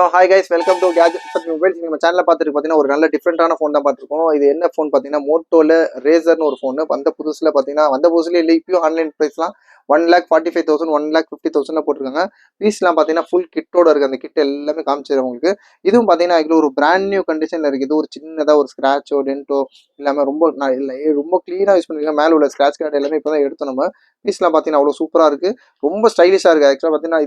Hi guys, welcome to gadget but mobiles. நம்ம சேனலில் பார்த்துட்டு பார்த்தீங்கன்னா ஒரு நல்ல டிஃப்ரெண்டான ஃபோன் தான் பார்த்துருக்கோம். இது என்ன ஃபோன் பார்த்தீங்கன்னா மோட்டோவில் ரேசர்னு ஒரு ஃபோனு. வந்த புதுசில் இல்லை, இப்பயும் ஆன்லைன் ப்ரைஸ்லாம் 1,45,000 1,50,000 போட்டிருக்காங்க. பீஸ்லாம் பார்த்தீங்கன்னா ஃபுல் கிட்டோட இருக்குது. அந்த கிட் எல்லாமே காமிச்சிடும் உங்களுக்கு. இதுவும் பார்த்தீங்கன்னா இதில் ஒரு பிராண்ட் நியூ கண்டிஷனில் இருக்குது. இது ஒரு சின்னதாக ஒரு ஸ்க்ராச்சோ டென்ட்டோ இல்லாமல் ரொம்ப க்ளீனாக யூஸ் பண்ணிருக்காங்க. மேலே உள்ள ஸ்க்ராட்ச் கார்டு எல்லாமே இப்போ தான் எடுத்தோம் நம்ம. பீஸ்லாம் பார்த்தீங்கன்னா அவ்வளோ சூப்பராக இருக்குது, ரொம்ப ஸ்டைலிஷாக இருக்குது. ஆக்சுவலாக பார்த்தீங்கன்னா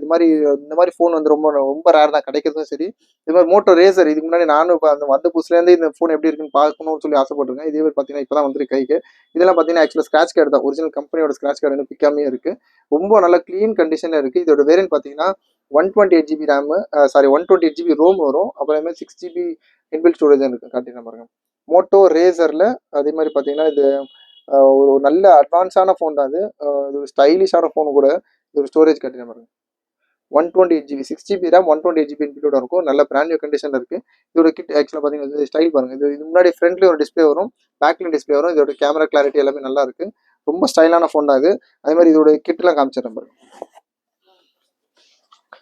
இந்த மாதிரி ஃபோன் வந்து ரொம்ப ரொம்ப ரேர் தான் கிடைக்கிறதும் சரி. இது மாதிரி மோட்டோ ரேசர் இதுக்கு முன்னாடி நானும் இப்போ அந்த வந்த புதுசுலேருந்து இந்த ஃபோன் எப்படி இருக்குன்னு பார்க்கணும்னு சொல்லி ஆசைப்பட்டிருக்கேன். இதே மாதிரி பார்த்தீங்கன்னா இப்போ தான் வந்துருக்கு கைக்கு. இதெல்லாம் பார்த்தீங்கன்னா ஆக்சுவலாக ஸ்க்ராட்ச் கார்டு தான், ஒரிஜினல் கம்பெனியோட ஸ்க்ராட்ச் கார்டு இன்னும் பிக்காமே இருக்குது. ரொம்ப நல்ல க்ளீன் கண்டிஷனில் இருக்குது. இதோட வேரியன்ட் பார்த்தீங்கன்னா 128GB ரேமு, 128GB ரோம் வரும். அப்புறமே 6GB இன்பில்ட் ஸ்டோரேஜ் இருக்குது. காட்டின பாருங்க மோட்டோ ரேசரில். அதே மாதிரி பார்த்தீங்கன்னா இது ஒரு நல்ல அட்வான்ஸான ஃபோன் தான். இது ஒரு ஸ்டைலிஷான ஃபோன் கூட. இது ஒரு ஸ்டோரேஜ் காட்டின பாருங்க 128GB 6GB ரேம் 128GB இன்பில்டோட இருக்கும். நல்ல பிராண்ட் நியூ கண்டிஷனில் இருக்குது. இதோட கிட் ஆக்சுவலாக பார்த்தீங்கன்னா ஸ்டைல் பாருங்கள். இது முன்னாடி ஃப்ரண்ட்லேயும் ஒரு டிஸ்பிளே வரும், பேக்லேயும் டிஸ்பிளே வரும். இதோட கேமரா கிளாரிட்டி எல்லாமே நல்லா இருக்குது. ரொம்ப ஸ்டைலான ஃபோன் தான் இது. அதே மாதிரி இதோட கிட்லாம் காமிச்சிடறேன் பாருங்க.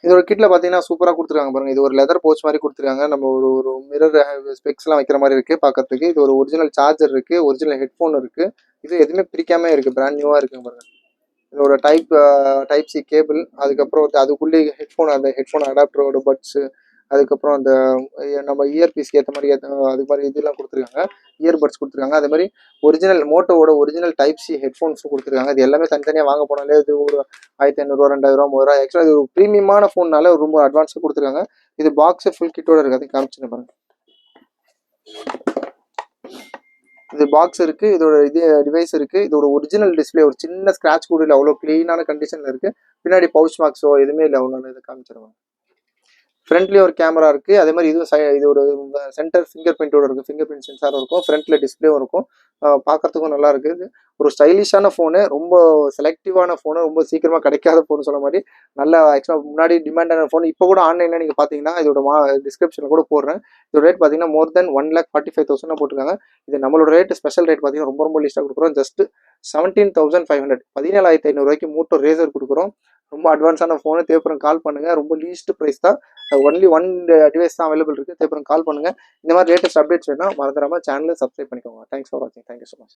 இதோட கிட்ல பார்த்தீங்கன்னா சூப்பராக கொடுத்துருக்காங்க பாருங்க. இது ஒரு லெதர் போச் மாதிரி கொடுத்துருக்காங்க. நம்ம ஒரு ஒரு மிரர் ஸ்பெக்ஸ்லாம் வைக்கிற மாதிரி இருக்குது பார்க்கறதுக்கு. இது ஒரு ஒரிஜினல் சார்ஜர் இருக்குது, ஒரிஜினல் ஹெட்ஃபோன் இருக்குது. இது எதுவுமே பிரிக்காம இருக்குது, பிராண்ட் நியூவாக இருக்குங்க பாருங்க. இதோட டைப் சி கேபிள், அதுக்கப்புறம் அதுக்குள்ளே அந்த ஹெட்ஃபோன் அடாப்டரோட பட்ஸு, அதுக்கப்புறம் அந்த நம்ம இயர்பீஸ்க்கு ஏற்ற மாதிரி அது மாதிரி இதெல்லாம் கொடுத்துருக்காங்க. இயர்பட்ஸ் கொடுத்துருக்காங்க. அதே மாதிரி மோட்டோவோட ஒரிஜினல் டைப் சி ஹெட்ஃபோன்ஸும் கொடுத்துருக்காங்க. இது எல்லாமே தனித்தனியாக வாங்க போனாலே இது ஒரு 1,500 2,000 3,000. ஆக்சுவலாக இது ஒரு ப்ரீமியமான ஃபோன்னால ரொம்ப அட்வான்ஸாக கொடுத்துருக்காங்க. இது பாக்ஸு ஃபுல் கிட்டோட இருக்காது, காமிச்சுன்னு பாருங்க. இது பாக்ஸ் இருக்குது, இதோட டிவைஸ் இருக்குது. இதோட ஒரிஜினல் டிஸ்பிளே ஒரு சின்ன ஸ்க்ராட்ச் கூட இல்லை, அவ்வளோ க்ளீனான கண்டிஷனில் இருக்குது. பின்னாடி பவுச் மார்க்ஸோ எதுவுமே இல்லை, அவ்வளோ இதை காமிச்சிருவாங்க. ஃப்ரண்ட்லேயும் ஒரு கேமரா இருக்குது. அதே மாதிரி இது ஒரு சென்டர் ஃபிங்கர் பிரிண்டோட இருக்குது. ஃபிங்கர் பிரிண்ட் சென்சாரும் இருக்கும், ஃப்ரண்ட்டில் டிஸ்பிளேவும் இருக்கும். பார்க்கறதுக்கும் நல்லா இருக்குது. ஒரு ஸ்டைலிஷான ஃபோனு, ரொம்ப செலக்டிவான ஃபோனு, ரொம்ப சீக்கிரமாக கிடைக்காத ஃபோன் சொல்ல மாதிரி. நல்லா ஆக்சுவலாக முன்னாடி டிமாண்டான ஃபோன். இப்போ கூட ஆன்லைனில் நீங்கள் பார்த்தீங்கன்னா இதோட டிஸ்கிரிப்ஷனில் கூட போடுறேன். இதோட ரேட் பார்த்தீங்கன்னா மோர் தென் 1,45,000 போட்டிருக்காங்க. இது நம்மளோட ரேட் ஸ்பெஷல் ரேட் பார்த்தீங்கன்னா ரொம்ப லிஸ்ட்டாக கொடுக்குறோம். ஜஸ்ட் 17,500 17,500 மோட்டோ ரேசர் கொடுக்குறோம். ரொம்ப அட்வான்ஸான ஃபோனு. தேவைப்படும் கால் பண்ணுங்கள். ரொம்ப லீஸ்ட் ப்ரைஸ் தான். ஒன்லி ஒன் டிவைஸ் தான் அவைலபிள் இருக்குது. தேவைப்படும் கால் பண்ணுங்கள். இந்த மாதிரி லேட்டஸ்ட் அப்டேட்ஸ் வேணால் மறந்துடாமல் சேனலை சப்ஸ்கிரைப் பண்ணிக்கோங்க. தேங்க்ஸ் ஃபார் வாட்சிங். Thank you so much.